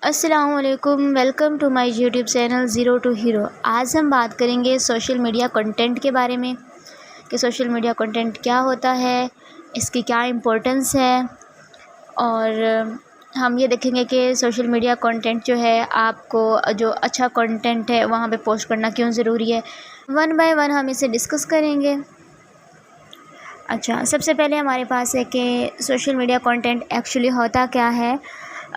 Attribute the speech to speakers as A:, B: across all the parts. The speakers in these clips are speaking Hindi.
A: अस्सलामुअलैकुम, welcome to my YouTube channel zero to hero. आज हम बात करेंगे सोशल मीडिया कंटेंट के बारे में कि सोशल मीडिया कंटेंट क्या होता है, इसकी क्या इम्पोर्टेंस है। और हम ये देखेंगे कि सोशल मीडिया कंटेंट जो है, आपको जो अच्छा कंटेंट है वहाँ पे पोस्ट करना क्यों ज़रूरी है। वन बाय वन हम इसे डिस्कस करेंगे। अच्छा, सबसे पहले हमारे पास है कि सोशल मीडिया कंटेंट एक्चुअली होता क्या है।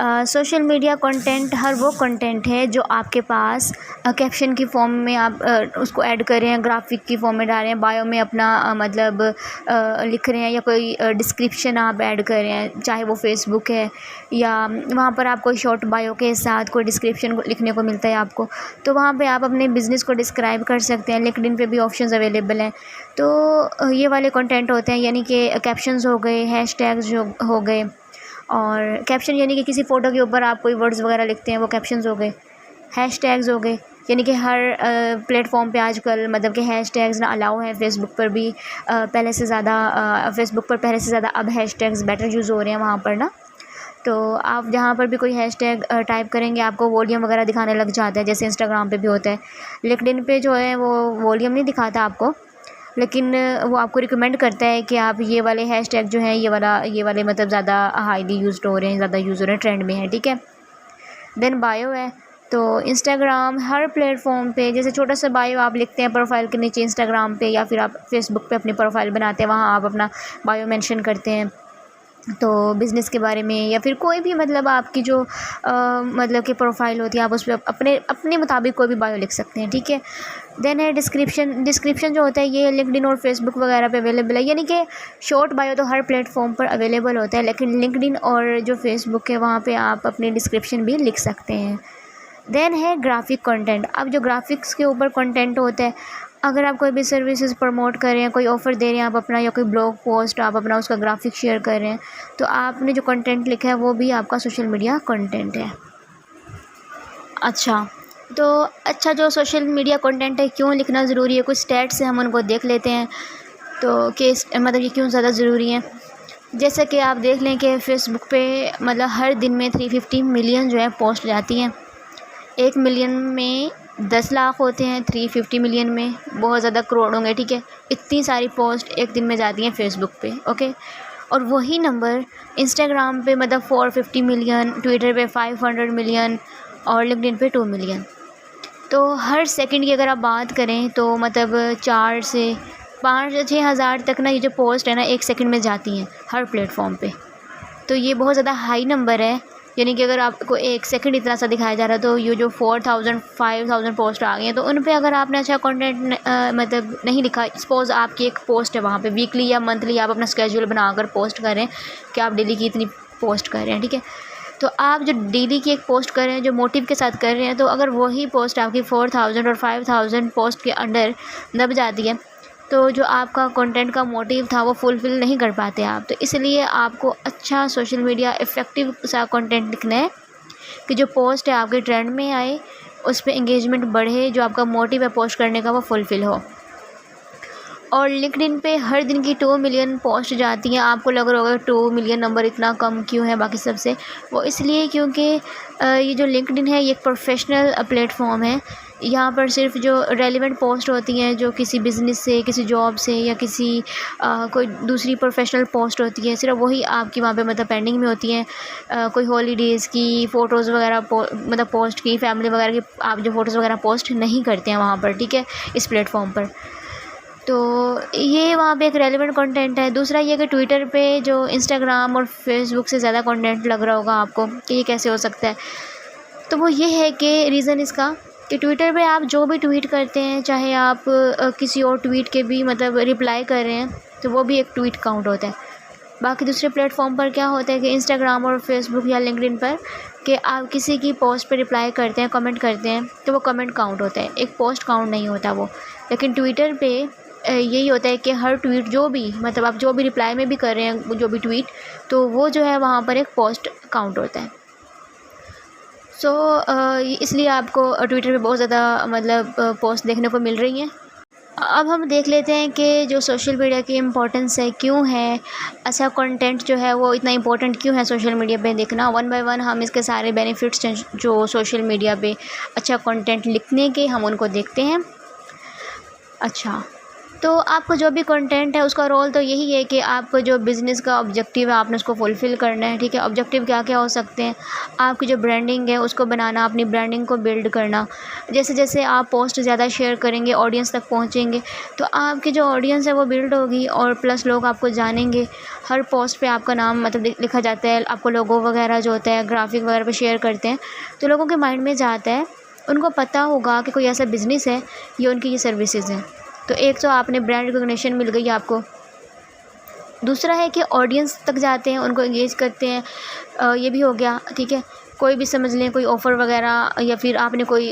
A: सोशल मीडिया कंटेंट हर वो कंटेंट है जो आपके पास कैप्शन की फॉर्म में आप उसको ऐड कर रहे हैं, ग्राफिक की फॉर्म में डाल रहे हैं, बायो में अपना लिख रहे हैं, या कोई डिस्क्रिप्शन आप ऐड कर रहे हैं, चाहे वो फेसबुक है या वहाँ पर आप कोई शॉर्ट बायो के साथ कोई डिस्क्रिप्शन लिखने को मिलता है आपको, तो वहाँ पे आप अपने बिज़नेस को डिस्क्राइब कर सकते हैं। लिंक्डइन पे भी ऑप्शंस अवेलेबल हैं। तो ये वाले कंटेंट होते हैं, यानी कि कैप्शंस हो गए, हैशटैग्स जो हो गए। और कैप्शन यानी कि किसी फ़ोटो के ऊपर आप कोई वर्ड्स वगैरह लिखते हैं, वो कैप्शंस हो गए। हैशटैग्स हो गए, यानी कि हर प्लेटफॉर्म पे आजकल मतलब कि हैशटैग्स ना अलाउ हैं। फेसबुक पर भी पहले से ज़्यादा अब हैशटैग्स बेटर यूज़ हो रहे हैं वहाँ पर ना। तो आप जहाँ पर भी कोई हैशटैग टाइप करेंगे, आपको वॉल्यूम वगैरह दिखाने लग जाता है, जैसे इंस्टाग्राम पे भी होता है। लिंक्डइन पे जो है वो वॉल्यूम नहीं दिखाता आपको, लेकिन वो आपको रिकमेंड करता है कि आप ये वाले हैशटैग जो हैं, ये वाले मतलब ज़्यादा हाईली यूज्ड हो रहे हैं, ज़्यादा यूज़ हो रहे हैं, ट्रेंड में है, ठीक है। देन बायो है, तो इंस्टाग्राम हर प्लेटफॉर्म पे जैसे छोटा सा बायो आप लिखते हैं प्रोफाइल के नीचे इंस्टाग्राम पे, या फिर आप फेसबुक पे अपनी प्रोफाइल बनाते हैं, वहाँ आप अपना बायो मेंशन करते हैं। तो बिज़नेस के बारे में या फिर कोई भी मतलब आपकी जो मतलब कि प्रोफाइल होती है, आप उस पर अपने अपने मुताबिक कोई भी बायो लिख सकते हैं, ठीक है। देन है डिस्क्रिप्शन जो होता है, ये लिंक्डइन और फेसबुक वगैरह पे अवेलेबल है। यानी कि शॉर्ट बायो तो हर प्लेटफॉर्म पर अवेलेबल होता है, लेकिन लिंक्डइन और जो फेसबुक है वहाँ पे आप अपनी डिस्क्रिप्शन भी लिख सकते हैं। देन है ग्राफिक कंटेंट। अब जो ग्राफिक्स के ऊपर कंटेंट होता है, अगर आप कोई भी सर्विसेज प्रमोट कर रहे हैं, कोई ऑफ़र दे रहे हैं आप अपना, या कोई ब्लॉग पोस्ट आप अपना उसका ग्राफिक शेयर कर रहे हैं, तो आपने जो कंटेंट लिखा है वो भी आपका सोशल मीडिया कंटेंट है। अच्छा, जो सोशल मीडिया कंटेंट है क्यों लिखना ज़रूरी है, कुछ स्टैट्स से हम उनको देख लेते हैं। तो मतलब ये क्यों ज़्यादा ज़रूरी है। जैसे कि आप देख लें कि फ़ेसबुक पे मतलब हर दिन में 350 मिलियन जो है पोस्ट जाती हैं। 1 मिलियन में 10 लाख होते हैं, 350 मिलियन में बहुत ज़्यादा करोड़ होंगे, ठीक है। इतनी सारी पोस्ट एक दिन में जाती हैं फ़ेसबुक पे, ओके। और वही नंबर इंस्टाग्राम पे मतलब 450 मिलियन, ट्विटर पे 500 मिलियन और लिंक्डइन पे 2 मिलियन। तो हर सेकंड की अगर आप बात करें तो मतलब 4 से 5 या 6 हज़ार तक ना ये जो पोस्ट है ना, एक सेकंड में जाती हैं हर प्लेटफॉर्म पे। तो ये बहुत ज़्यादा हाई नंबर है। यानी कि अगर आपको एक सेकंड इतना सा दिखाया जा रहा है, तो ये जो 4000 5000 पोस्ट आ गई हैं, तो उन पे अगर आपने अच्छा कंटेंट मतलब नहीं लिखा, सपोज़ आपकी एक पोस्ट है वहाँ पे वीकली या मंथली आप अपना स्केड्यूल बनाकर पोस्ट कर रहे हैं कि आप डेली की इतनी पोस्ट कर रहे हैं, ठीक है। तो आप जो डेली की एक पोस्ट कर रहे हैं, जो मोटिव के साथ कर रहे हैं, तो अगर वही पोस्ट आपकी 4000 और 5000 पोस्ट के अंडर दब जाती है, तो जो आपका कंटेंट का मोटिव था वो फुलफ़िल नहीं कर पाते आप। तो इसलिए आपको अच्छा सोशल मीडिया इफ़ेक्टिव सा कंटेंट लिखना है कि जो पोस्ट है आपके ट्रेंड में आए, उस पे एंगेजमेंट बढ़े, जो आपका मोटिव है पोस्ट करने का वो फुलफ़िल हो। और लिंक्डइन पे हर दिन की 2 मिलियन पोस्ट जाती हैं। आपको लग रहा होगा 2 मिलियन नंबर इतना कम क्यों है बाकी सबसे। वो इसलिए क्योंकि ये जो लिंक्डइन है ये एक प्रोफेशनल प्लेटफॉर्म है। यहाँ पर सिर्फ जो रेलिवेंट पोस्ट होती हैं, जो किसी बिज़नेस से, किसी जॉब से या किसी कोई दूसरी प्रोफेशनल पोस्ट होती है, सिर्फ वही आपकी वहाँ पे मतलब पेंडिंग में होती हैं। कोई हॉलीडेज़ की फ़ोटोज़ वगैरह मतलब पोस्ट की, फैमिली वगैरह की आप जो फ़ोटोज़ वगैरह पोस्ट नहीं करते हैं वहाँ पर, ठीक है, इस प्लेटफॉर्म पर। तो ये वहाँ पे एक रेलेवेंट कंटेंट है। दूसरा ये कि ट्विटर पे जो इंस्टाग्राम और फेसबुक से ज़्यादा कंटेंट लग रहा होगा आपको कि ये कैसे हो सकता है, तो वो ये है कि रीज़न इसका कि ट्विटर पे आप जो भी ट्वीट करते हैं, चाहे आप किसी और ट्वीट के भी मतलब रिप्लाई कर रहे हैं, तो वो भी एक ट्वीट काउंट होता है। बाकी दूसरे प्लेटफॉर्म पर क्या होता है कि इंस्टाग्राम और फेसबुक या लिंक्डइन पर कि आप किसी की पोस्ट पे रिप्लाई करते हैं, कमेंट करते हैं, तो वो कमेंट काउंट होता है, एक पोस्ट काउंट नहीं होता वो। लेकिन ट्विटर पे यही होता है कि हर ट्वीट जो भी मतलब आप जो भी रिप्लाई में भी कर रहे हैं, जो भी ट्वीट, तो वो जो है वहाँ पर एक पोस्ट काउंट होता है। इसलिए आपको ट्विटर पे बहुत ज़्यादा मतलब पोस्ट देखने को मिल रही हैं। अब हम देख लेते हैं कि जो सोशल मीडिया की इम्पोर्टेंस है क्यों है, अच्छा कंटेंट जो है वो इतना इम्पोर्टेंट क्यों है सोशल मीडिया पे देखना। वन बाय वन हम इसके सारे बेनिफिट्स हैं जो सोशल मीडिया पे अच्छा कंटेंट लिखने के, हम उनको देखते हैं। अच्छा, तो आपको जो भी कंटेंट है उसका रोल तो यही है कि आपको जो बिज़नेस का ऑब्जेक्टिव है आपने उसको फुलफ़िल करना है, ठीक है। ऑब्जेक्टिव क्या क्या हो सकते हैं, आपकी जो ब्रांडिंग है उसको बनाना, अपनी ब्रांडिंग को बिल्ड करना। जैसे जैसे आप पोस्ट ज़्यादा शेयर करेंगे, ऑडियंस तक पहुंचेंगे, तो आपकी जो ऑडियंस है वो बिल्ड होगी और प्लस लोग आपको जानेंगे। हर पोस्ट पे आपका नाम मतलब लिखा जाता है, आपको लोगो वगैरह जो होता है ग्राफिक वगैरह पर शेयर करते हैं, तो लोगों के माइंड में जाता है, उनको पता होगा कि कोई ऐसा बिज़नेस है, ये उनकी ये सर्विसेज हैं। तो एक तो आपने ब्रांड रिकॉग्निशन मिल गई आपको। दूसरा है कि ऑडियंस तक जाते हैं, उनको एंगेज करते हैं, ये भी हो गया, ठीक है। कोई भी समझ लें, कोई ऑफ़र वगैरह या फिर आपने कोई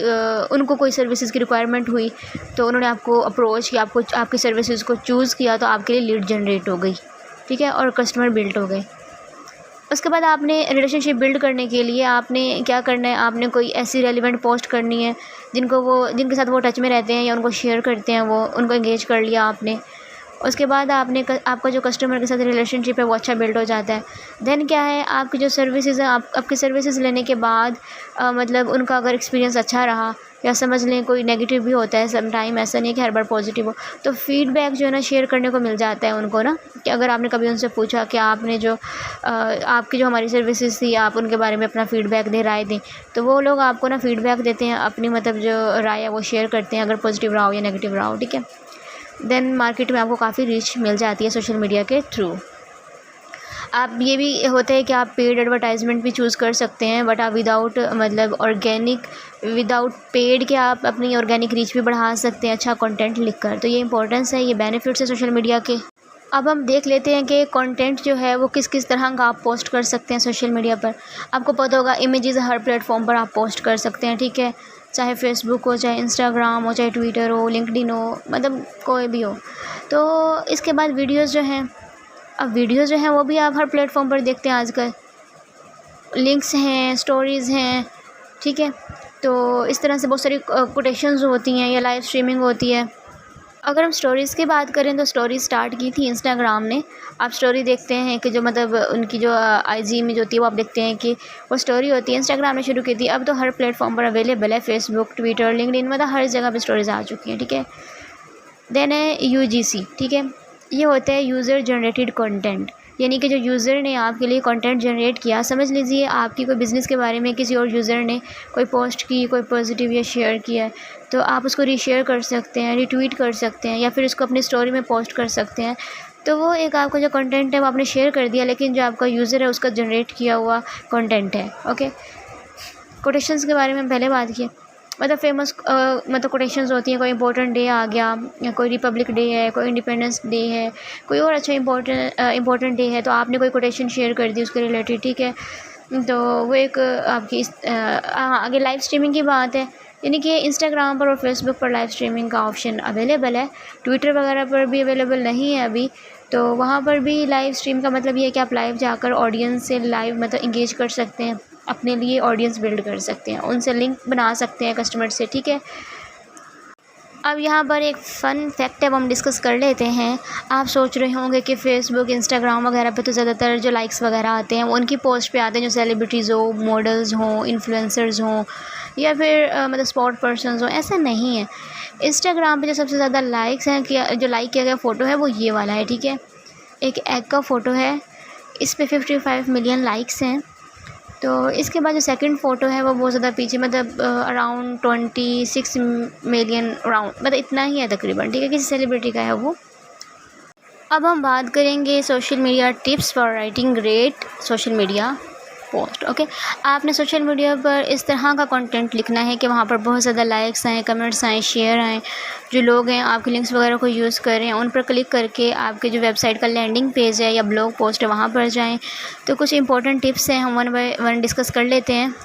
A: उनको कोई सर्विसेज की रिक्वायरमेंट हुई तो उन्होंने आपको अप्रोच किया, आपको आपकी सर्विसेज को चूज़ किया, तो आपके लिए लीड जनरेट हो गई, ठीक है, और कस्टमर बिल्ड हो गए। उसके बाद आपने रिलेशनशिप बिल्ड करने के लिए आपने क्या करना है, आपने कोई ऐसी रेलिवेंट पोस्ट करनी है जिनके साथ वो टच में रहते हैं या उनको शेयर करते हैं, वो उनको एंगेज कर लिया आपने। उसके बाद आपका जो कस्टमर के साथ रिलेशनशिप है वो अच्छा बिल्ड हो जाता है। देन क्या है, आपकी जो सर्विसेज है, आपकी सर्विसेज लेने के बाद मतलब उनका अगर एक्सपीरियंस अच्छा रहा, या समझ लें कोई नेगेटिव भी होता है सम टाइम, ऐसा नहीं है कि हर बार पॉजिटिव हो, तो फीडबैक जो है ना शेयर करने को मिल जाता है उनको ना, कि अगर आपने कभी उनसे पूछा कि आपने जो आपकी जो हमारी सर्विसेज थी आप उनके बारे में अपना फ़ीडबैक दें, राय दें, तो वो लोग आपको ना फ़ीडबैक देते हैं, अपनी मतलब जो राय है वो शेयर करते हैं, अगर पॉजिटिव रहा हो या नेगेटिव रहा हो, ठीक है। देन मार्केट में आपको काफ़ी रीच मिल जाती है सोशल मीडिया के थ्रू। आप ये भी होता है कि आप पेड एडवर्टाइजमेंट भी चूज़ कर सकते हैं, बट आप विदाउट पेड के आप अपनी ऑर्गेनिक रीच भी बढ़ा सकते हैं अच्छा कंटेंट लिखकर। तो ये इंपॉर्टेंस है, ये बेनिफिट्स है सोशल मीडिया के। अब हम देख लेते हैं कि कंटेंट जो है वो किस किस तरह का आप पोस्ट कर सकते हैं सोशल मीडिया पर। आपको पता होगा इमेजेस हर प्लेटफॉर्म पर आप पोस्ट कर सकते हैं, ठीक है, चाहे फेसबुक हो, चाहे इंस्टाग्राम हो, चाहे ट्विटर हो, लिंक्डइन हो, मतलब कोई भी हो। तो इसके बाद वीडियोज़ जो हैं, अब वीडियोज़ जो हैं वो भी आप हर प्लेटफॉर्म पर देखते हैं आजकल, लिंक्स हैं, स्टोरीज़ हैं, ठीक है। तो इस तरह से बहुत सारी कोटेशंस होती हैं या लाइव स्ट्रीमिंग होती है। अगर हम स्टोरीज़ की बात करें तो स्टोरी स्टार्ट की थी इंस्टाग्राम ने। आप स्टोरी देखते हैं कि जो मतलब उनकी जो आईजी में जो होती है वो आप देखते हैं कि वो स्टोरी होती है, इंस्टाग्राम ने शुरू की थी। अब तो हर प्लेटफॉर्म पर अवेलेबल है, फेसबुक, ट्विटर, लिंक्डइन, मतलब हर जगह पे स्टोरीज़ आ चुकी हैं, ठीक है। देन है यूजीसी, ठीक है, ये होता है यूज़र जनरेटेड कंटेंट, यानी कि जो यूज़र ने आपके लिए कंटेंट जनरेट किया। समझ लीजिए आपकी कोई बिज़नेस के बारे में किसी और यूज़र ने कोई पोस्ट की, कोई पॉजिटिव या शेयर किया है, तो आप उसको रीशेयर कर सकते हैं, रीट्वीट कर सकते हैं, या फिर उसको अपनी स्टोरी में पोस्ट कर सकते हैं। तो वो एक आपका जो कंटेंट है वो आपने शेयर कर दिया, लेकिन जो आपका यूज़र है उसका जनरेट किया हुआ कंटेंट है, ओके। कोटेशंस के बारे में पहले बात की, मतलब फेमस मतलब कोटेशंस होती हैं, कोई इंपॉर्टेंट डे आ गया, या कोई रिपब्लिक डे है, कोई इंडिपेंडेंस डे है, कोई और अच्छा इंपॉर्टेंट डे है, तो आपने कोई कोटेशन शेयर कर दी उसके रिलेटेड, ठीक है। तो वो एक आपकी आगे लाइव स्ट्रीमिंग की बात है, यानी कि इंस्टाग्राम पर और फेसबुक पर लाइव स्ट्रीमिंग का ऑप्शन अवेलेबल है, ट्विटर वगैरह पर भी अवेलेबल नहीं है अभी, तो वहाँ पर भी लाइव स्ट्रीम का मतलब ये है कि आप लाइव जाकर ऑडियंस से लाइव मतलब इंगेज कर सकते हैं, अपने लिए ऑडियंस बिल्ड कर सकते हैं, उनसे लिंक बना सकते हैं कस्टमर से, ठीक है। अब यहाँ पर एक फ़न फैक्ट है वो हम डिस्कस कर लेते हैं। आप सोच रहे होंगे कि फ़ेसबुक, इंस्टाग्राम वगैरह पे तो ज़्यादातर जो लाइक्स वगैरह आते हैं वो उनकी पोस्ट पे आते हैं, जो सेलिब्रिटीज़ हो, मॉडल्स हों, इन्फ्लुएंसर्स हों, या फिर मतलब स्पोर्ट पर्सन्स हों। ऐसा नहीं है, इंस्टाग्राम पे जो सबसे ज़्यादा लाइक्स हैं, कि जो लाइक किया गया फ़ोटो है वो ये वाला है, ठीक है। एक एग का फ़ोटो है, इस पर 55 मिलियन लाइक्स हैं। तो इसके बाद जो सेकंड फ़ोटो है वो बहुत ज़्यादा पीछे, मतलब अराउंड 26 मिलियन अराउंड, मतलब इतना ही है तकरीबन, ठीक है, किसी सेलिब्रिटी का है वो। अब हम बात करेंगे social media tips for writing great social media post, okay. आपने सोशल मीडिया पर इस तरह का कंटेंट लिखना है कि वहाँ पर बहुत ज़्यादा लाइक्स आएँ, कमेंट्स आएँ, शेयर आएँ, जो लोग हैं आपके लिंक्स वगैरह को यूज़ करें, उन पर क्लिक करके आपके जो वेबसाइट का लैंडिंग पेज है या ब्लॉग पोस्ट है वहाँ पर जाएं। तो कुछ इंपॉर्टेंट टिप्स हैं, हम वन बाय वन डिस्कस कर लेते हैं।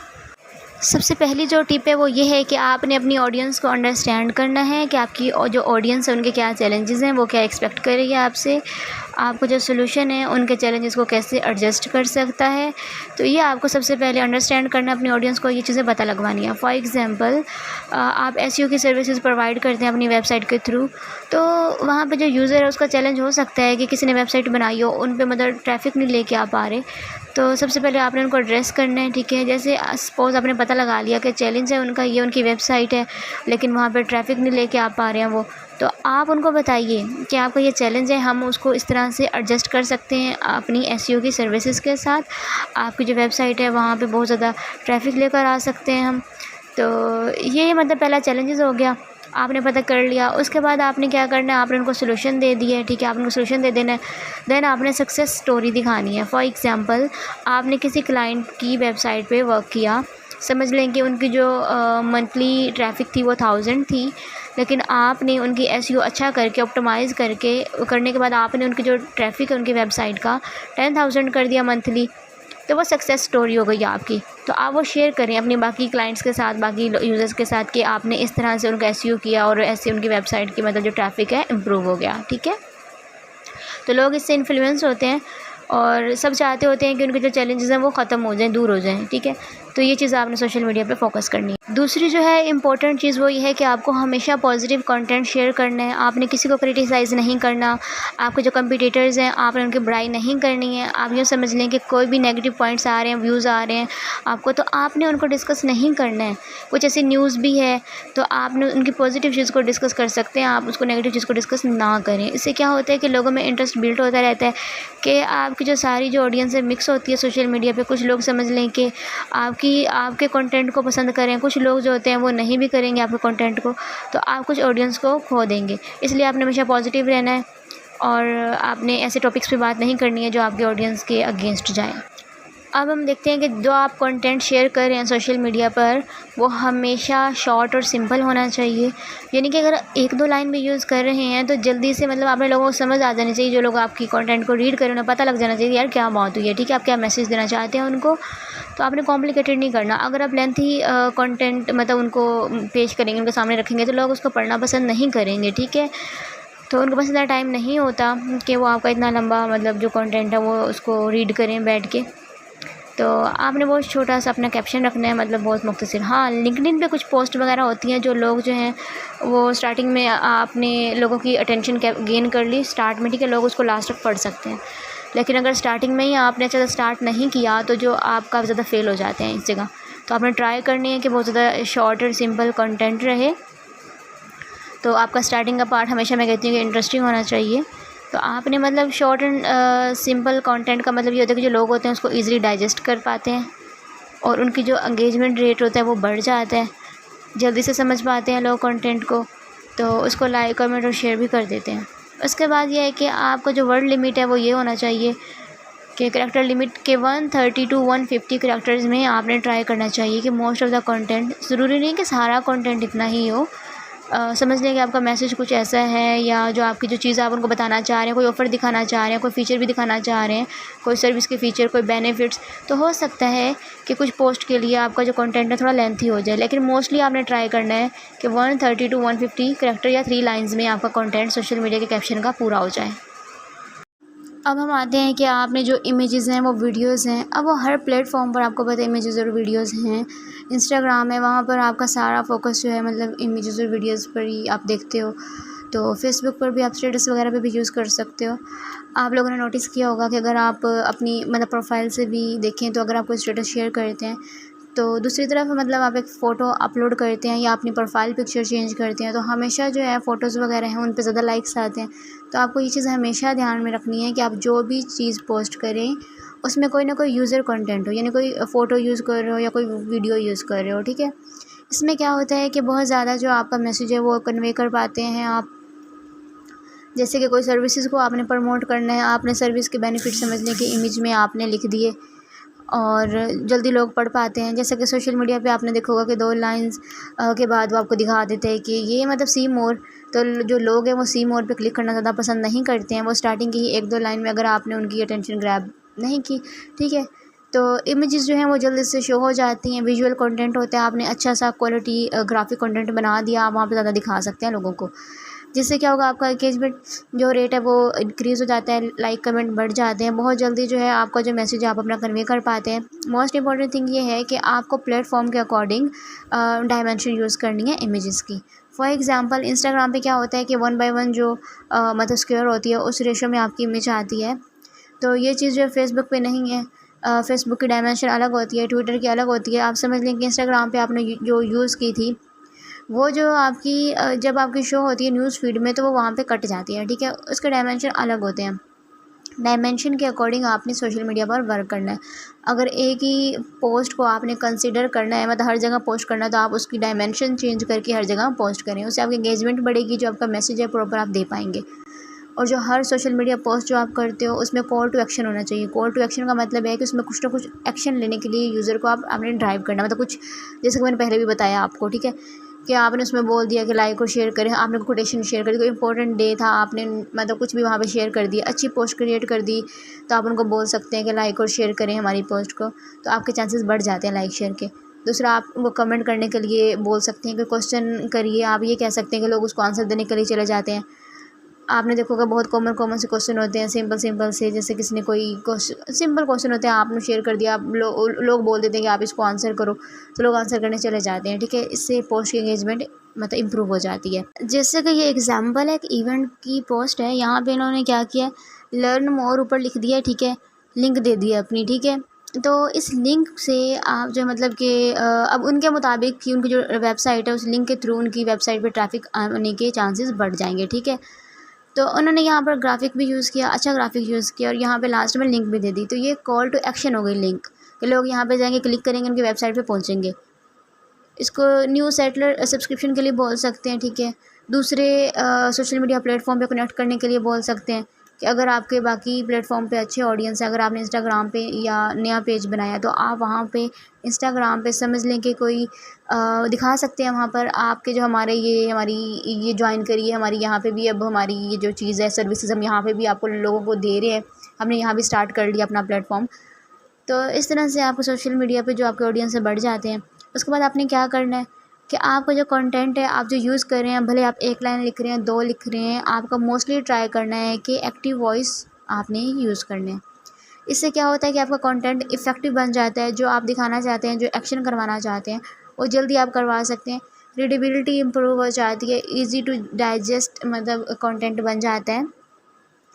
A: सबसे पहली जो टिप है वो ये है कि आपने अपनी ऑडियंस को अंडरस्टैंड करना है कि आपकी जो ऑडियंस है उनके क्या चैलेंजेस हैं, वो क्या एक्सपेक्ट करेगी आपसे, आपको जो सोल्यूशन है उनके चैलेंजेस को कैसे एडजस्ट कर सकता है। तो ये आपको सबसे पहले अंडरस्टैंड करना, अपनी ऑडियंस को ये चीज़ें पता लगवानी है। फॉर एग्ज़ाम्पल आप एसईओ की सर्विसेज प्रोवाइड करते हैं अपनी वेबसाइट के थ्रू, तो वहाँ पे जो यूज़र है उसका चैलेंज हो सकता है कि किसी ने वेबसाइट बनाई हो, उन पे मतलब ट्रैफिक नहीं लेके आ पा रहे। तो सबसे पहले आपने उनको एड्रेस करना है, ठीक है। जैसे सपोज़ आपने पता लगा लिया कि चैलेंज है उनका ये, उनकी वेबसाइट है लेकिन वहाँ पे ट्रैफिक नहीं लेके आ पा रहे हैं वो, तो आप उनको बताइए कि आपका ये चैलेंज है, हम उसको इस तरह से एडजस्ट कर सकते हैं अपनी एसईओ की सर्विसेज के साथ। आपकी जो वेबसाइट है वहाँ पे बहुत ज़्यादा ट्रैफिक लेकर आ सकते हैं हम। तो ये मतलब पहला चैलेंजेस हो गया, आपने पता कर लिया। उसके बाद आपने क्या करना है, आपने उनको सोल्यूशन दे दिया है, ठीक है। आपने उनको सोल्यूशन दे देना है, देन आपने सक्सेस स्टोरी दिखानी है। फॉर एग्ज़ाम्पल आपने किसी क्लाइंट की वेबसाइट पे वर्क किया, समझ लें कि उनकी जो मंथली ट्रैफिक थी वो 1000 थी, लेकिन आपने उनकी एसईओ अच्छा करके ऑप्टिमाइज़ करके करने के बाद आपने उनकी जो ट्रैफिक है उनकी वेबसाइट का 10,000 कर दिया मंथली। तो वो सक्सेस स्टोरी हो गई आपकी। तो आप वो शेयर करें अपनी बाकी क्लाइंट्स के साथ, बाकी यूज़र्स के साथ कि आपने इस तरह से उनका एसईओ किया और ऐसे उनकी वेबसाइट की मतलब जो ट्रैफिक है इम्प्रूव हो गया, ठीक है। तो लोग इससे इन्फ्लुएंस होते हैं और सब चाहते होते हैं कि उनके जो चैलेंजेस हैं वो ख़त्म हो जाएँ, दूर हो जाएँ, ठीक है। तो ये चीज़ आपने सोशल मीडिया पे फोकस करनी है। दूसरी जो है इम्पोर्टेंट चीज़ वो ये है कि आपको हमेशा पॉजिटिव कंटेंट शेयर करना है। आपने किसी को क्रिटिसाइज़ नहीं करना, आपके जो कम्पिटिटर्स हैं आपने उनकी बुराई नहीं करनी है। आप यूँ समझ लें कि कोई भी नेगेटिव पॉइंट्स आ रहे हैं, व्यूज़ आ रहे हैं आपको, तो आपने उनको डिस्कस नहीं करना है। कुछ ऐसी न्यूज़ भी है तो आपने उनकी पॉजिटिव चीज़ को डिस्कस कर सकते हैं, आप उसको नेगेटिव चीज़ को डिस्कस ना करें। इससे क्या होता है कि लोगों में इंटरेस्ट बिल्ड होता रहता है कि आपकी जो सारी जो ऑडियंस है मिक्स होती है सोशल मीडिया पे। कुछ लोग समझ लें कि आपके कंटेंट को पसंद करें, कुछ लोग जो होते हैं वो नहीं भी करेंगे आपके कंटेंट को, तो आप कुछ ऑडियंस को खो देंगे। इसलिए आपने हमेशा पॉजिटिव रहना है और आपने ऐसे टॉपिक्स पे बात नहीं करनी है जो आपके ऑडियंस के अगेंस्ट जाएँ। अब हम देखते हैं कि जो आप कंटेंट शेयर कर रहे हैं सोशल मीडिया पर वो हमेशा शॉर्ट और सिंपल होना चाहिए। यानी कि अगर 1-2 लाइन भी यूज़ कर रहे हैं तो जल्दी से मतलब आपने लोगों को समझ आ जानी चाहिए, जो लोग आपकी कंटेंट को रीड करें उन्हें पता लग जाना चाहिए यार क्या बात हुई है, ठीक है, आप क्या मैसेज देना चाहते हैं उनको। तो आपने कॉम्प्लिकेटेड नहीं करना। अगर आप लेंथी कंटेंट मतलब उनको पेश करेंगे, उनके सामने रखेंगे तो लोग उसको पढ़ना पसंद नहीं करेंगे, ठीक है। तो उनके पास इतना टाइम नहीं होता कि वो आपका इतना लंबा मतलब जो कंटेंट है वो उसको रीड करें बैठ के। तो आपने बहुत छोटा सा अपना कैप्शन रखना है, मतलब बहुत मुख्तसर। हाँ, लिंक्डइन पे कुछ पोस्ट वगैरह होती हैं जो लोग जो हैं वो स्टार्टिंग में आपने लोगों की अटेंशन गेन कर ली स्टार्ट में, ठीक है, लोग उसको लास्ट तक पढ़ सकते हैं। लेकिन अगर स्टार्टिंग में ही आपने अच्छा स्टार्ट नहीं किया तो जो आपका ज़्यादा फेल हो जाते हैं इस जगह। तो आपने ट्राई करनी है कि बहुत ज़्यादा शॉर्ट और सिंपल कंटेंट रहे। तो आपका स्टार्टिंग का पार्ट हमेशा मैं कहती हूँ कि इंटरेस्टिंग होना चाहिए। तो आपने मतलब शॉर्ट एंड सिंपल कंटेंट का मतलब ये होता है कि जो लोग होते हैं उसको ईज़िली डाइजेस्ट कर पाते हैं और उनकी जो एंगेजमेंट रेट होता है वो बढ़ जाता है, जल्दी से समझ पाते हैं लोग कंटेंट को, तो उसको लाइक कमेंट और शेयर भी कर देते हैं। उसके बाद ये है कि आपका जो वर्ड लिमिट है वो ये होना चाहिए कि करैक्टर लिमिट के 130 to 150 करैक्टर्स में आपने ट्राई करना चाहिए कि मोस्ट ऑफ़ द कंटेंट, ज़रूरी नहीं कि सारा कंटेंट इतना ही हो। समझ लें कि आपका मैसेज कुछ ऐसा है या जो आपकी जो चीज़ आप उनको बताना चाह रहे हैं, कोई ऑफ़र दिखाना चाह रहे हैं, कोई फ़ीचर भी दिखाना चाह रहे हैं, कोई सर्विस के फ़ीचर, कोई बेनिफिट्स, तो हो सकता है कि कुछ पोस्ट के लिए आपका जो कंटेंट है थोड़ा लेंथी हो जाए। लेकिन मोस्टली आपने ट्राई करना है कि 130 to 150 करैक्टर या 3 लाइन्स में आपका कंटेंट सोशल मीडिया के कैप्शन का पूरा हो जाए। अब हम आते हैं कि आपने जो इमेजेस हैं वो वीडियोस हैं। अब वो हर प्लेटफॉर्म पर आपको पता है इमेजेस और वीडियोस हैं। इंस्टाग्राम है, वहाँ पर आपका सारा फोकस जो है मतलब इमेजेस और वीडियोस पर ही आप देखते हो। तो फेसबुक पर भी आप स्टेटस वगैरह पे भी यूज़ कर सकते हो। आप लोगों ने नोटिस किया होगा कि अगर आप अपनी मतलब प्रोफाइल से भी देखें तो अगर आप कोई स्टेटस शेयर करते हैं तो दूसरी तरफ मतलब आप एक फ़ोटो अपलोड करते हैं या अपनी प्रोफाइल पिक्चर चेंज करते हैं तो हमेशा जो है फ़ोटोज़ वगैरह हैं उन पे ज़्यादा लाइक्स आते हैं। तो आपको ये चीज़ हमेशा ध्यान में रखनी है कि आप जो भी चीज़ पोस्ट करें उसमें कोई ना कोई यूज़र कंटेंट हो, यानी कोई फ़ोटो यूज़ कर रहे हो या कोई वीडियो यूज़ कर रहे हो, ठीक है। इसमें क्या होता है कि बहुत ज़्यादा जो आपका मैसेज है वो कन्वे कर पाते हैं आप। जैसे कि कोई सर्विसेज को आपने प्रमोट करना है, आपने सर्विस के बेनिफिट समझने के इमेज में आपने लिख दिए और जल्दी लोग पढ़ पाते हैं। जैसे कि सोशल मीडिया पे आपने देखा होगा कि 2 लाइन्स के बाद वो आपको दिखा देते हैं कि ये मतलब सी मोर। तो जो लोग हैं वो सी मोर पे क्लिक करना ज़्यादा पसंद नहीं करते हैं। वो स्टार्टिंग की ही 1-2 लाइन में अगर आपने उनकी अटेंशन ग्रैब नहीं की, ठीक है, तो इमेजेस जो हैं वो जल्दी से शो हो जाती हैं। विजुअल कंटेंट होता है, आपने अच्छा सा क्वालिटी ग्राफिक कंटेंट बना दिया, आप वहाँ पे ज़्यादा दिखा सकते हैं लोगों को। जिससे क्या होगा, आपका एंगेजमेंट जो रेट है वो इंक्रीज़ हो जाता है, लाइक कमेंट बढ़ जाते हैं, बहुत जल्दी जो है आपका जो मैसेज है आप अपना कन्वे कर पाते हैं। मोस्ट इंपॉर्टेंट थिंग ये है कि आपको प्लेटफॉर्म के अकॉर्डिंग डायमेंशन यूज़ करनी है इमेजेस की। फॉर एग्जांपल इंस्टाग्राम पे क्या होता है कि 1 बाय 1 जो मतलब स्क्वायर होती है उस रेशो में आपकी इमेज आती है। तो ये चीज़ जो है फेसबुक पे नहीं है। फेसबुक की डायमेंशन अलग होती है, ट्विटर की अलग होती है। आप समझ लें कि इंस्टाग्राम पे आपने जो यूज़ की थी वो जो आपकी जब आपकी शो होती है न्यूज़ फीड में तो वो वहाँ पे कट जाती है, ठीक है। उसके डायमेंशन अलग होते हैं। डायमेंशन के अकॉर्डिंग आपने सोशल मीडिया पर वर्क करना है। अगर एक ही पोस्ट को आपने कंसिडर करना है, मतलब हर जगह पोस्ट करना है, तो आप उसकी डायमेंशन चेंज करके हर जगह पोस्ट करें। उससे आपकी एंगेजमेंट बढ़ेगी, जो आपका मैसेज है प्रॉपर आप दे पाएंगे। और जो हर सोशल मीडिया पोस्ट जो आप करते हो उसमें कॉल टू एक्शन होना चाहिए। कॉल टू एक्शन का मतलब है कि उसमें कुछ ना कुछ एक्शन लेने के लिए यूज़र को आपने ड्राइव करना, मतलब कुछ, जैसे कि मैंने पहले भी बताया आपको, ठीक है, कि आपने उसमें बोल दिया कि लाइक और शेयर करें, आपने कोटेशन शेयर कर दी, कोई इंपॉर्टेंट डे था आपने मतलब कुछ भी वहाँ पे शेयर कर दिया, अच्छी पोस्ट क्रिएट कर दी, तो आप उनको बोल सकते हैं कि लाइक और शेयर करें हमारी पोस्ट को, तो आपके चांसेस बढ़ जाते हैं लाइक शेयर के। दूसरा, आप उनको कमेंट करने के लिए बोल सकते हैं कि क्वेश्चन करिए, आप ये कह सकते हैं कि लोग उसको आंसर देने के लिए चले जाते हैं। आपने देखा होगा बहुत कॉमन से क्वेश्चन होते हैं, सिंपल से, जैसे किसी ने कोई क्वेश्चन, सिंपल क्वेश्चन होते हैं, आपने शेयर कर दिया, आप लोग बोल देते हैं कि आप इसको आंसर करो, तो लोग आंसर करने चले जाते हैं, ठीक है। इससे पोस्ट की एंगेजमेंट मतलब इम्प्रूव हो जाती है। जैसे कि ये एग्जांपल है, एक इवेंट की पोस्ट है, यहाँ पे इन्होंने क्या किया, लर्न मोर ऊपर लिख दिया, ठीक है, लिंक दे दिया अपनी, ठीक है। तो इस लिंक से आप जो मतलब कि अब उनके मुताबिक कि उनकी जो वेबसाइट है उस लिंक के थ्रू उनकी वेबसाइट पे ट्रैफिक आने के चांसेस बढ़ जाएंगे, ठीक है। तो उन्होंने यहाँ पर ग्राफिक भी यूज़ किया, अच्छा ग्राफिक यूज़ किया, और यहाँ पे लास्ट में लिंक भी दे दी। तो ये कॉल टू एक्शन हो गई लिंक, कि लोग यहाँ पे जाएंगे, क्लिक करेंगे, उनकी वेबसाइट पे पहुँचेंगे। इसको न्यू सेटलर सब्सक्रिप्शन के लिए बोल सकते हैं, ठीक है। दूसरे सोशल मीडिया प्लेटफॉर्म पे कनेक्ट करने के लिए बोल सकते हैं कि अगर आपके बाकी प्लेटफॉर्म पे अच्छे ऑडियंस है, अगर आपने इंस्टाग्राम पे या नया पेज बनाया तो आप वहाँ पे इंस्टाग्राम पे समझ लें कि कोई दिखा सकते हैं वहाँ पर आपके जो हमारी ये ज्वाइन करिए, हमारी यहाँ पे भी अब हमारी ये जो चीज़ है सर्विसेज हम यहाँ पे भी आपको लोगों को दे रहे हैं, हमने यहाँ भी स्टार्ट कर लिया अपना प्लेटफॉर्म। तो इस तरह से आपको सोशल मीडिया पे जो आपके ऑडियंस से बढ़ जाते हैं। उसके बाद आपने क्या करना है कि आपका जो कंटेंट है आप जो यूज़ कर रहे हैं, भले आप 1 लाइन लिख रहे हैं, 2 लिख रहे हैं, आपका मोस्टली ट्राई करना है कि एक्टिव वॉइस आपने यूज़ करने हैं। इससे क्या होता है कि आपका कंटेंट इफ़ेक्टिव बन जाता है, जो आप दिखाना चाहते हैं, जो एक्शन करवाना चाहते हैं वो जल्दी आप करवा सकते हैं। रीडेबिलिटी इम्प्रूव हो जाती है, ईज़ी टू डाइजेस्ट मतलब कंटेंट बन जाता है।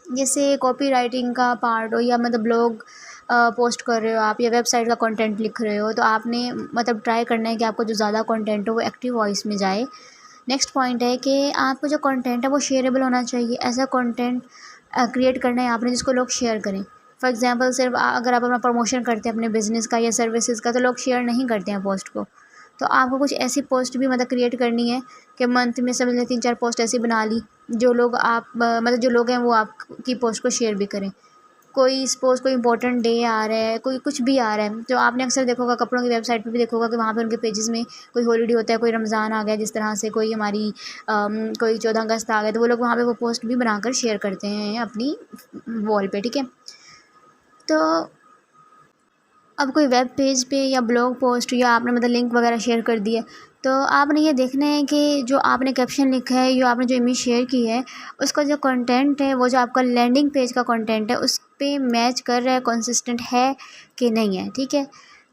A: जैसे कॉपी राइटिंग का पार्ट हो या मतलब ब्लॉग पोस्ट कर रहे हो आप, या वेबसाइट का कंटेंट लिख रहे हो, तो आपने मतलब ट्राई करना है कि आपको जो ज़्यादा कंटेंट हो वो एक्टिव वॉइस में जाए। नेक्स्ट पॉइंट है कि आपको जो कंटेंट है वो शेयरेबल होना चाहिए। ऐसा कंटेंट क्रिएट करना है आपने जिसको लोग शेयर करें। फॉर एग्जांपल सिर्फ अगर आप अपना प्रमोशन करते हैं अपने बिज़नेस का या सर्विसेज का, तो लोग शेयर नहीं करते हैं पोस्ट को। तो आपको कुछ ऐसी पोस्ट भी मतलब क्रिएट करनी है कि मंथ में समझ लें 3-4 पोस्ट ऐसी बना ली जो लोग मतलब जो लोग हैं वो आपकी पोस्ट को शेयर भी करें। कोई सपोज़ कोई इंपॉर्टेंट डे आ रहा है, कोई कुछ भी आ रहा है, तो आपने अक्सर देखा होगा कपड़ों की वेबसाइट पे भी देखा होगा कि वहाँ पे उनके पेजेस में कोई हॉलिडे होता है, कोई रमज़ान आ गया, जिस तरह से कोई हमारी कोई 14 अगस्त आ गया, तो वो लोग वहाँ पे वो पोस्ट भी बनाकर शेयर करते हैं अपनी वॉल पे, ठीक है। तो अब कोई वेब पेज पे या ब्लॉग पोस्ट या आपने मतलब लिंक वगैरह शेयर कर दिया, तो आपने ये देखना है कि जो आपने कैप्शन लिखा है, जो आपने जो इमेज शेयर की है, उसका जो कंटेंट है, वो जो आपका लैंडिंग पेज का कंटेंट है उस पे मैच कर रहा है, कंसिस्टेंट है कि नहीं है, ठीक है।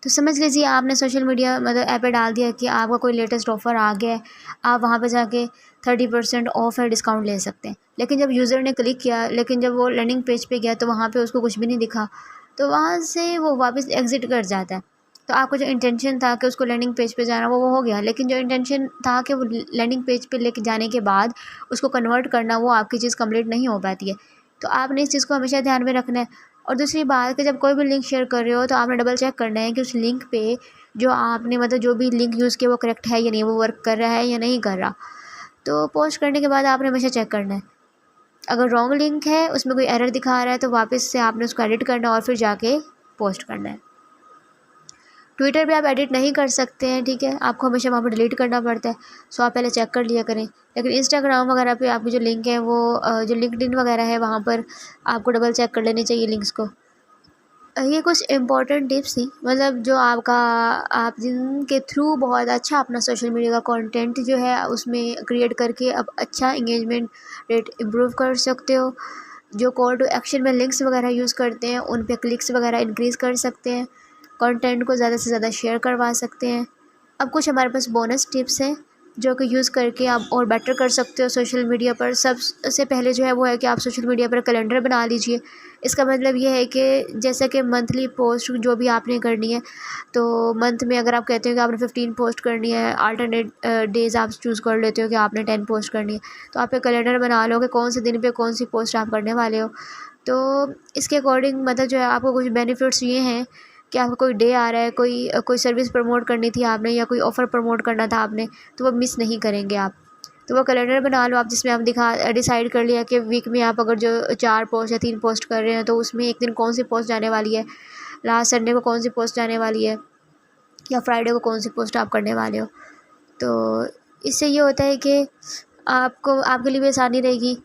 A: तो समझ लीजिए आपने सोशल मीडिया मतलब ऐप पे डाल दिया कि आपका कोई लेटेस्ट ऑफ़र आ गया है, आप वहाँ पे जाके 30% ऑफ है, डिस्काउंट ले सकते हैं। लेकिन जब यूज़र ने क्लिक किया, लेकिन जब वो लैंडिंग पेज पे गया तो वहाँ पे उसको कुछ भी नहीं दिखा, तो वहाँ से वो वापस एग्ज़िट कर जाता है। तो आपका जो इंटेंशन था कि उसको लैंडिंग पेज पे जाना वो हो गया, लेकिन जो इंटेंशन था कि वो लैंडिंग पेज पे लेके जाने के बाद उसको कन्वर्ट करना, वो आपकी चीज़ कंप्लीट नहीं हो पाती है। तो आपने इस चीज़ को हमेशा ध्यान में रखना है। और दूसरी बात कि जब कोई भी लिंक शेयर कर रहे हो तो आपने डबल चेक करना है कि उस लिंक पे जो आपने मतलब जो भी लिंक यूज़ किया वो करेक्ट है या नहीं, वो वर्क कर रहा है या नहीं कर रहा। तो पोस्ट करने के बाद आपने हमेशा चेक करना है। अगर रॉन्ग लिंक है, उसमें कोई एरर दिखा रहा है, तो वापस से आपने उसको एडिट करना है और फिर जाके पोस्ट करना है। ट्विटर पे आप एडिट नहीं कर सकते हैं, ठीक है, आपको हमेशा वहाँ पर डिलीट करना पड़ता है, सो आप पहले चेक कर लिया करें। लेकिन इंस्टाग्राम वगैरह पे आपकी जो लिंक है वो जो लिंक्डइन वगैरह है वहाँ पर आपको डबल चेक कर लेनी चाहिए लिंक्स को। ये कुछ इम्पोर्टेंट टिप्स थी, मतलब जो आप जिनके थ्रू बहुत अच्छा अपना सोशल मीडिया का कंटेंट जो है उसमें क्रिएट करके अब अच्छा इंगेजमेंट रेट इम्प्रूव कर सकते हो। जो कॉल टू एक्शन में लिंक्स वगैरह यूज़ करते हैं उन पे क्लिक्स वगैरह इंक्रीज़ कर सकते हैं, कंटेंट को ज़्यादा से ज़्यादा शेयर करवा सकते हैं। अब कुछ हमारे पास बोनस टिप्स हैं जो कि यूज़ करके आप और बेटर कर सकते हो सोशल मीडिया पर। सबसे पहले जो है वो है कि आप सोशल मीडिया पर कैलेंडर बना लीजिए। इसका मतलब ये है कि जैसे कि मंथली पोस्ट जो भी आपने करनी है, तो मंथ में अगर आप कहते हो कि आपने 15 पोस्ट करनी है, अल्टरनेट डेज़ आप चूज़ कर लेते हो कि आपने 10 पोस्ट करनी है, तो आप एक कैलेंडर बना लो कि कौन से दिन पे कौन सी पोस्ट आप करने वाले हो। तो इसके अकॉर्डिंग मतलब जो है आपको कुछ बेनिफिट्स ये हैं कि आपको कोई डे आ रहा है, कोई सर्विस प्रमोट करनी थी आपने या कोई ऑफ़र प्रमोट करना था आपने, तो वो मिस नहीं करेंगे आप। तो वो कैलेंडर बना लो आप जिसमें आप डिसाइड कर लिया कि वीक में आप अगर जो 4 पोस्ट या 3 पोस्ट कर रहे हैं तो उसमें एक दिन कौन सी पोस्ट जाने वाली है, लास्ट संडे को कौन सी पोस्ट जाने वाली है या फ्राइडे को कौन सी पोस्ट आप करने वाले हो। तो इससे ये होता है कि आपके लिए भी आसानी रहेगी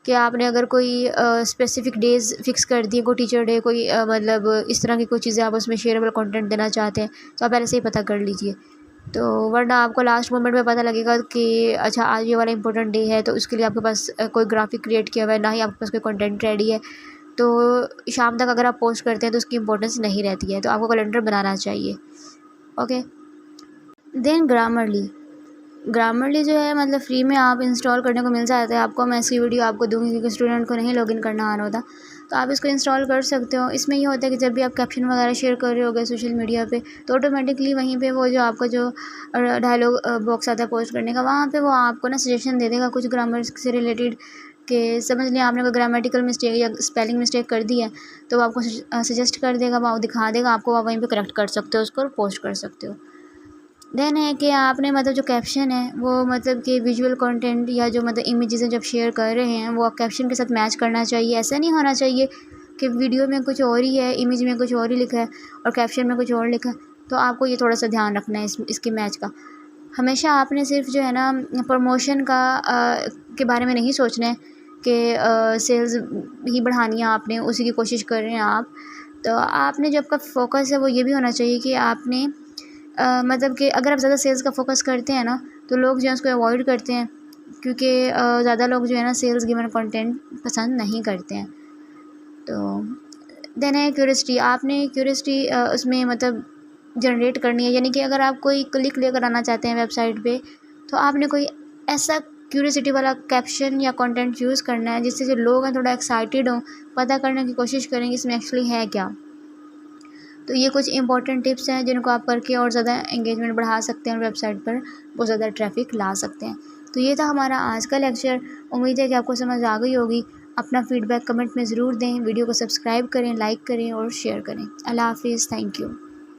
A: कि आपने अगर कोई स्पेसिफ़िक डेज़ फ़िक्स कर दिए, कोई टीचर डे, कोई मतलब इस तरह की कोई चीज़ें आप उसमें शेयरेबल कंटेंट देना चाहते हैं, तो आप पहले से ही पता कर लीजिए। तो वरना आपको लास्ट मोमेंट में पता लगेगा कि अच्छा आज ये वाला इंपॉर्टेंट डे है, तो उसके लिए आपके पास कोई ग्राफ़िक क्रिएट किया हुआ है, ना ही आपके पास कोई कंटेंट रेडी है। तो शाम तक अगर आप पोस्ट करते हैं तो उसकी इम्पोर्टेंस नहीं रहती है, तो आपको कैलेंडर बनाना चाहिए। ओके। देन ग्रामरली जो है मतलब फ्री में आप इंस्टॉल करने को मिल जाता है आपको। मैं इसकी वीडियो आपको दूंगी क्योंकि स्टूडेंट को नहीं लॉगिन करना आ रहा होता, तो आप इसको इंस्टॉल कर सकते हो। इसमें ये होता है कि जब भी आप कैप्शन वगैरह शेयर कर रहे होगे सोशल मीडिया पे, तो ऑटोमेटिकली वहीं पे वो जो आपका जो डायलॉग बॉक्स आता है पोस्ट करने का, वहाँ पे वो आपको ना सजेशन दे देगा कुछ ग्रामर से रिलेटेड, कि समझ लें आपने कोई ग्रामेटिकल मिस्टेक या स्पेलिंग मिस्टेक कर दी है, तो वो आपको सजेस्ट कर देगा, वो दिखा देगा आपको, आप वहीं पर करेक्ट कर सकते हो उसको और पोस्ट कर सकते हो। देन है कि आपने मतलब जो कैप्शन है वो मतलब कि विजुअल कंटेंट या जो मतलब इमेजेस जब शेयर कर रहे हैं वो आप कैप्शन के साथ मैच करना चाहिए। ऐसा नहीं होना चाहिए कि वीडियो में कुछ और ही है, इमेज में कुछ और ही लिखा है और कैप्शन में कुछ और लिखा है। तो आपको ये थोड़ा सा ध्यान रखना है इसके मैच का। हमेशा आपने सिर्फ जो है ना प्रमोशन के बारे में नहीं सोचना है कि सेल्स ही बढ़ानी है, आपने उसी की कोशिश कर रहे हैं आप। तो आपने जो आपका फोकस है वो ये भी होना चाहिए कि आपने मतलब कि अगर आप ज़्यादा सेल्स का फोकस करते हैं ना, तो लोग जो है उसको अवॉइड करते हैं, क्योंकि ज़्यादा लोग जो है ना सेल्स गिवन कंटेंट पसंद नहीं करते हैं। तो देन है क्यूरियोसिटी। आपने क्यूरियोसिटी उसमें मतलब जनरेट करनी है, यानी कि अगर आप कोई क्लिक लेकर आना चाहते हैं वेबसाइट पे, तो आपने कोई ऐसा क्यूरियोसिटी वाला कैप्शन या कंटेंट यूज़ करना है जिससे जो लोग हैं थोड़ा एक्साइटेड हों, पता करने की कोशिश करें इसमें एक्चुअली है क्या। तो ये कुछ इंपॉर्टेंट टिप्स हैं जिनको आप करके और ज़्यादा एंगेजमेंट बढ़ा सकते हैं और वेबसाइट पर बहुत ज़्यादा ट्रैफिक ला सकते हैं। तो ये था हमारा आज का लेक्चर। उम्मीद है कि आपको समझ आ गई होगी। अपना फीडबैक कमेंट में ज़रूर दें, वीडियो को सब्सक्राइब करें, लाइक करें और शेयर करें। अल्लाह हाफ़िज़, थैंक यू।